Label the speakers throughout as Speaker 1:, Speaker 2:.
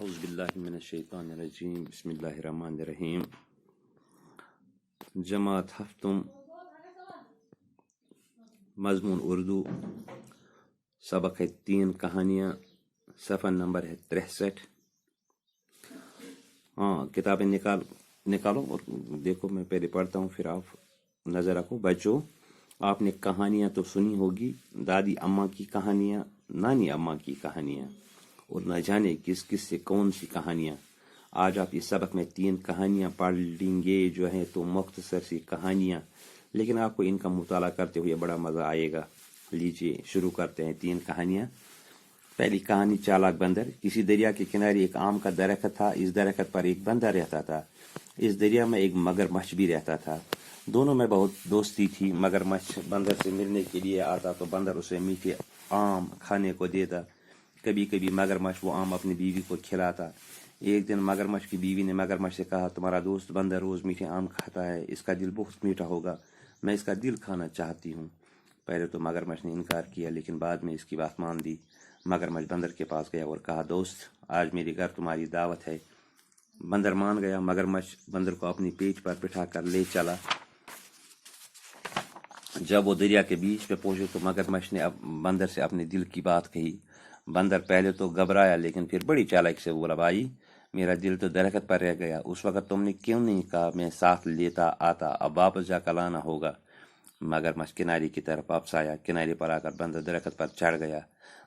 Speaker 1: اعوذ باللہ من الشیطان الرجیم بسم اللہ الرحمن الرحیم جماعت ہفتم مضمون اردو سبق ہے 3 کہانیاں صفحہ نمبر ہے 63 کتابیں نکالو اور دیکھو میں پہلے پڑھتا ہوں پھر آپ نظر رکھو بچوں آپ نے کہانیاں تو سنی ہوگی دادی اماں کی کہانیاں نانی اماں کی کہانیاں اور نہ جانے کس کس سے کون سی کہانیاں آج آپ اس سبق میں 3 کہانیاں پڑھ لیں گے جو ہیں تو مختصر سی کہانیاں لیکن آپ کو ان کا مطالعہ کرتے ہوئے بڑا مزہ آئے گا لیجیے شروع کرتے ہیں 3 کہانیاں پہلی کہانی چالاک بندر کسی دریا کے کنارے ایک آم کا درخت تھا اس درخت پر ایک بندر رہتا تھا اس دریا میں ایک مگرمچھ بھی رہتا تھا دونوں میں بہت دوستی تھی مگرمچھ بندر سے ملنے کے لیے آتا تو بندر اسے میٹھے آم کھانے کو دیتا کبھی کبھی مگرمچھ وہ آم اپنی بیوی کو کھلاتا ایک دن مگرمچھ کی بیوی نے مگرمچھ سے کہا تمہارا دوست بندر روز میٹھے آم کھاتا ہے اس کا دل بہت میٹھا ہوگا میں اس کا دل کھانا چاہتی ہوں پہلے تو مگرمچھ نے انکار کیا لیکن بعد میں اس کی بات مان دی مگرمچھ بندر کے پاس گیا اور کہا دوست آج میرے گھر تمہاری دعوت ہے بندر مان گیا مگرمچھ بندر کو اپنی پیٹھ پر بٹھا کر لے چلا جب وہ دریا کے بیچ پہ پہنچے تو مگرمچھ نے بندر سے اپنے دل کی بات کہی بندر پہلے تو گھبرایا لیکن پھر بڑی چالاکی سے بولا بھائی میرا دل تو درخت پر رہ گیا اس وقت تم نے کیوں نہیں کہا میں ساتھ لیتا آتا اب واپس جا کر لانا ہوگا مگرمچھ کنارے کی طرف واپس آیا کنارے پر آ کر بندر درخت پر چڑھ گیا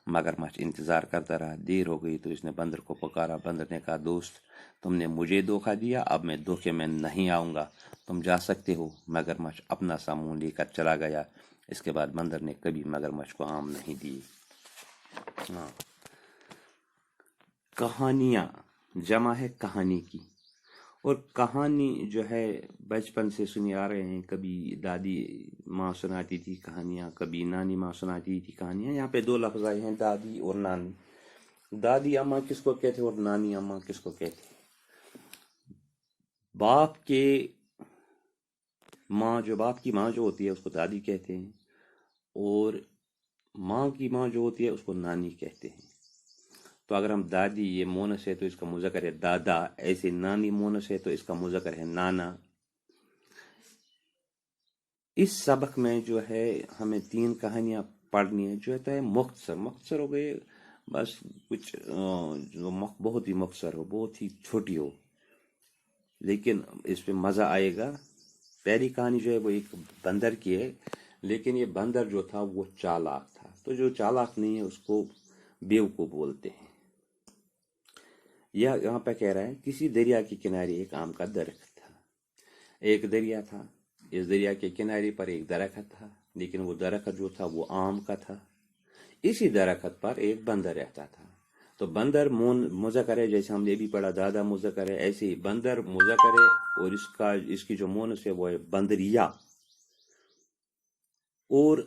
Speaker 1: مگرمچھ انتظار کرتا رہا دیر ہو گئی تو اس نے بندر کو پکارا بندر نے کہا دوست تم نے مجھے دھوکہ دیا اب میں دھوکے میں نہیں آؤں گا تم جا سکتے ہو مگرمچھ اپنا سامان لے کر چلا گیا اس کے بعد بندر نے کبھی مگرمچھ کو آم نہیں دی کہانیاں جمع ہے کہانی کی اور کہانی جو ہے بچپن سے سنی آ رہے ہیں کبھی دادی ماں سناتی تھی کہانیاں کبھی نانی ماں سناتی تھی کہانیاں یہاں پہ 2 لفظ آئے ہیں دادی اور نانی دادی اماں کس کو کہتے اور نانی اماں کس کو کہتے باپ کی ماں جو ہوتی ہے اس کو دادی کہتے ہیں اور ماں کی ماں جو ہوتی ہے اس کو نانی کہتے ہیں تو اگر ہم دادی یہ مونس ہے تو اس کا مذکر ہے دادا ایسے نانی مونس ہے تو اس کا مذکر ہے نانا اس سبق میں جو ہے ہمیں 3 کہانیاں پڑھنی ہے جو ہے مختصر ہو گئے بس کچھ بہت ہی مختصر ہو بہت ہی چھوٹی ہو لیکن اس پہ مزہ آئے گا پہلی کہانی جو ہے وہ ایک بندر کی ہے لیکن یہ بندر جو تھا وہ چالاک تھا تو جو چالاک نہیں ہے اس کو بیوقوف بولتے ہیں یہاں پہ کہہ رہا ہے کسی دریا کے کنارے ایک آم کا درخت تھا ایک دریا تھا اس دریا کے کنارے پر ایک درخت تھا لیکن وہ درخت جو تھا وہ آم کا تھا اسی درخت پر ایک بندر رہتا تھا تو بندر مذکر ہے جیسے ہم نے بھی پڑھا دادا مذکر ہے ایسے ہی بندر مذکر ہے اور اس کی جو مونس ہے وہ ہے بندریا اور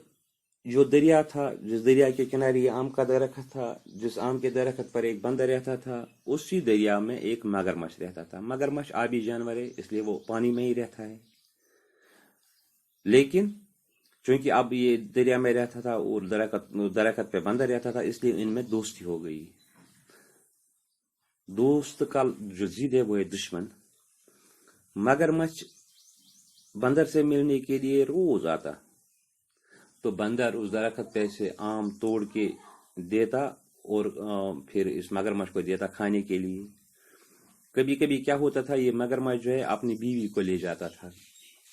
Speaker 1: جو دریا تھا جس دریا کے کنارے یہ آم کا درخت تھا جس آم کے درخت پر ایک بندر رہتا تھا اسی دریا میں ایک مگرمچھ رہتا تھا مگرمچھ آبی جانور ہے اس لیے وہ پانی میں ہی رہتا ہے لیکن چونکہ اب یہ دریا میں رہتا تھا اور درخت پہ بندر رہتا تھا اس لیے ان میں دوستی ہو گئی دوست کا جو ضد ہے وہ ہے دشمن مگرمچھ بندر سے ملنے کے لیے روز آتا تو بندر اس درخت پہ سے آم توڑ کے دیتا اور پھر اس مگرمچھ کو دیتا کھانے کے لیے کبھی کبھی کیا ہوتا تھا یہ مگرمچھ جو ہے اپنی بیوی کو لے جاتا تھا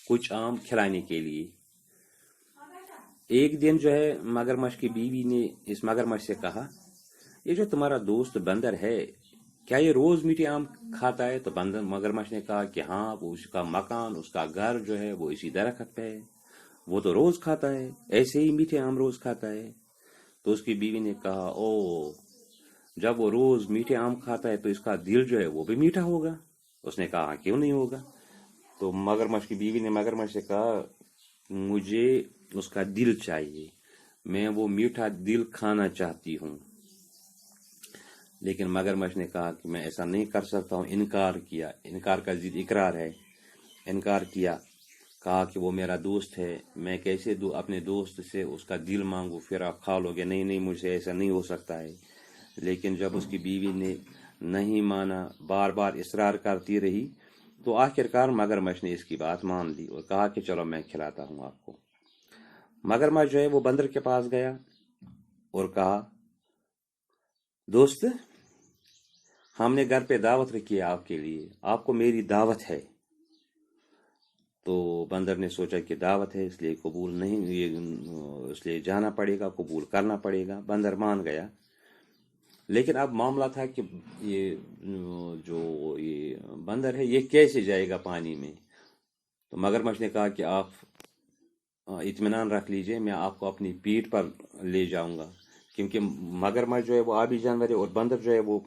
Speaker 1: کچھ آم کھلانے کے لیے ایک دن جو ہے مگرمچھ کی بیوی نے اس مگرمچھ سے کہا یہ جو تمہارا دوست بندر ہے کیا یہ روز میٹھے آم کھاتا ہے تو مگرمچھ نے کہا کہ ہاں وہ اس کا مکان اس کا گھر جو ہے وہ اسی درخت پہ ہے وہ تو روز کھاتا ہے ایسے ہی میٹھے آم روز کھاتا ہے تو اس کی بیوی نے کہا او جب وہ روز میٹھے آم کھاتا ہے تو اس کا دل جو ہے وہ بھی میٹھا ہوگا اس نے کہا کیوں نہیں ہوگا تو مگرمچھ کی بیوی نے مگرمچھ سے کہا مجھے اس کا دل چاہیے میں وہ میٹھا دل کھانا چاہتی ہوں لیکن مگرمچھ نے کہا کہ میں ایسا نہیں کر سکتا ہوں انکار کا ضد اقرار ہے انکار کیا کہا کہ وہ میرا دوست ہے میں کیسے اپنے دوست سے اس کا دل مانگوں پھر آپ کھا لو گے نہیں مجھ سے ایسا نہیں ہو سکتا ہے لیکن جب اس کی بیوی نے نہیں مانا، بار بار اصرار کرتی رہی، تو آخرکار مگرمچھ نے اس کی بات مان لی اور کہا کہ چلو میں کھلاتا ہوں آپ کو۔ مگرمچھ جو ہے وہ بندر کے پاس گیا اور کہا، دوست، ہم نے گھر پہ دعوت رکھی ہے آپ کے لیے، آپ کو میری دعوت ہے۔ تو بندر نے سوچا کہ دعوت ہے، اس لیے قبول نہیں، اس لیے جانا پڑے گا، قبول کرنا پڑے گا۔ بندر مان گیا، لیکن اب معاملہ تھا کہ یہ یہ بندر ہے، یہ کیسے جائے گا پانی میں؟ تو مگرمچھ نے کہا کہ آپ اطمینان رکھ لیجئے، میں آپ کو اپنی پیٹھ پر لے جاؤں گا، کیونکہ مگرمچھ جو ہے وہ آبی جانور ہے اور بندر جو ہے وہ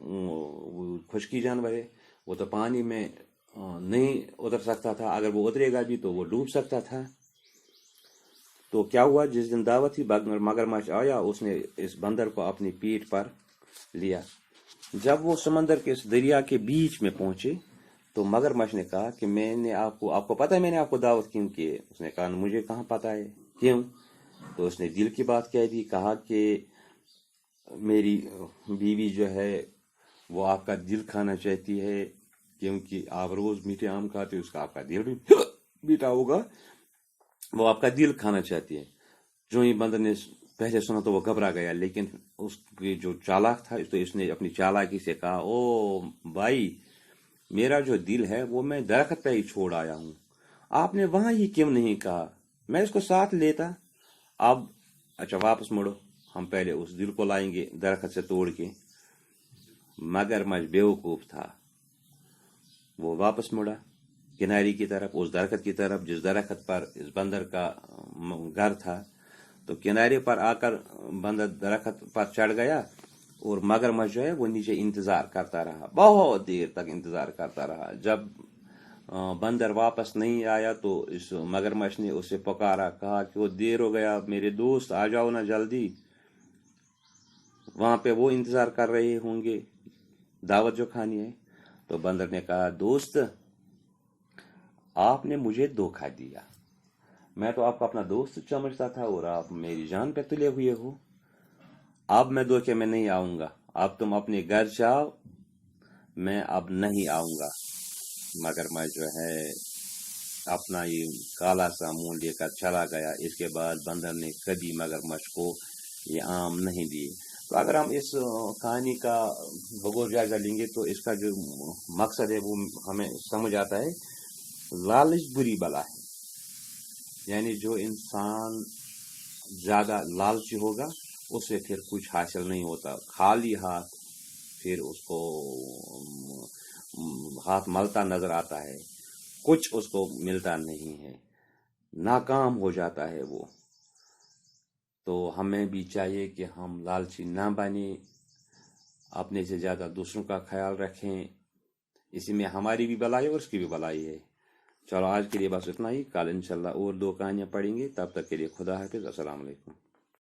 Speaker 1: خشکی جانور ہے، وہ تو پانی میں نہیں اتر سکتا تھا، اگر وہ اترے گا بھی تو وہ ڈوب سکتا تھا۔ تو کیا ہوا، جس دن دعوت تھی مگرمچھ آیا، اس نے اس بندر کو اپنی پیٹھ پر لیا۔ جب وہ سمندر کے اس دریا کے بیچ میں پہنچے تو مگرمچھ نے کہا کہ میں نے آپ کو پتہ ہے میں نے آپ کو دعوت کیوں کی ہے؟ اس نے کہا مجھے کہاں پتہ ہے، کیوں؟ تو اس نے دل کی بات کہہ دی، کہا کہ میری بیوی جو ہے وہ آپ کا دل کھانا چاہتی ہے، کیونکہ آپ روز میٹھے آم کھاتے، اس کا آپ کا دل بھی میٹھا ہوگا، وہ آپ کا دل کھانا چاہتی ہے۔ جو ہی بندر نے پہلے سنا تو وہ گھبرا گیا، لیکن اس کی جو چالاک تھا تو اس نے اپنی چالاکی سے کہا، او بھائی، میرا جو دل ہے وہ میں درخت پہ ہی چھوڑ آیا ہوں، آپ نے وہاں ہی کیوں نہیں کہا، میں اس کو ساتھ لیتا۔ اب اچھا واپس مڑو، ہم پہلے اس دل کو لائیں گے درخت سے توڑ کے۔ مگرمچھ بیوقوف تھا، وہ واپس مڑا کنارے کی طرف، اس درخت کی طرف جس درخت پر اس بندر کا گھر تھا۔ تو کنارے پر آ کر بندر درخت پر چڑھ گیا اور مگرمچھ جو ہے وہ نیچے انتظار کرتا رہا، بہت دیر تک انتظار کرتا رہا۔ جب بندر واپس نہیں آیا تو اس مگرمچھ نے اسے پکارا، کہا کہ وہ دیر ہو گیا، میرے دوست آ جاؤ نا جلدی، وہاں پہ وہ انتظار کر رہے ہوں گے دعوت جو کھانی ہے۔ تو بندر نے کہا، دوست، آپ نے مجھے دھوکہ دیا، میں تو آپ کو اپنا دوست سمجھتا تھا اور آپ میری جان پہ تلے ہوئے ہو، اب میں دھوکے میں نہیں آؤں گا، اب تم اپنے گھر جاؤ، میں اب نہیں آؤں گا۔ مگرمچھ جو ہے اپنا یہ کالا سا منہ لے کر چلا گیا۔ اس کے بعد بندر نے کبھی مگرمچھ کو یہ آم نہیں دیے۔ تو اگر ہم اس کہانی کا بغور جائزہ لیں گے تو اس کا جو مقصد ہے وہ ہمیں سمجھ آتا ہے، لالچ بری بلا ہے، یعنی جو انسان زیادہ لالچی ہوگا اس سے پھر کچھ حاصل نہیں ہوتا، خالی ہاتھ پھر اس کو ہاتھ ملتا نظر آتا ہے، کچھ اس کو ملتا نہیں ہے، ناکام ہو جاتا ہے وہ۔ تو ہمیں بھی چاہیے کہ ہم لالچی نہ بنیں، اپنے سے زیادہ دوسروں کا خیال رکھیں، اسی میں ہماری بھی بلائی اور اس کی بھی بلائی ہے۔ چلو آج کے لیے بس اتنا ہی، کل انشاءاللہ اور 2 کہانیاں پڑھیں گے، تب تک کے لیے خدا حافظ، السلام علیکم۔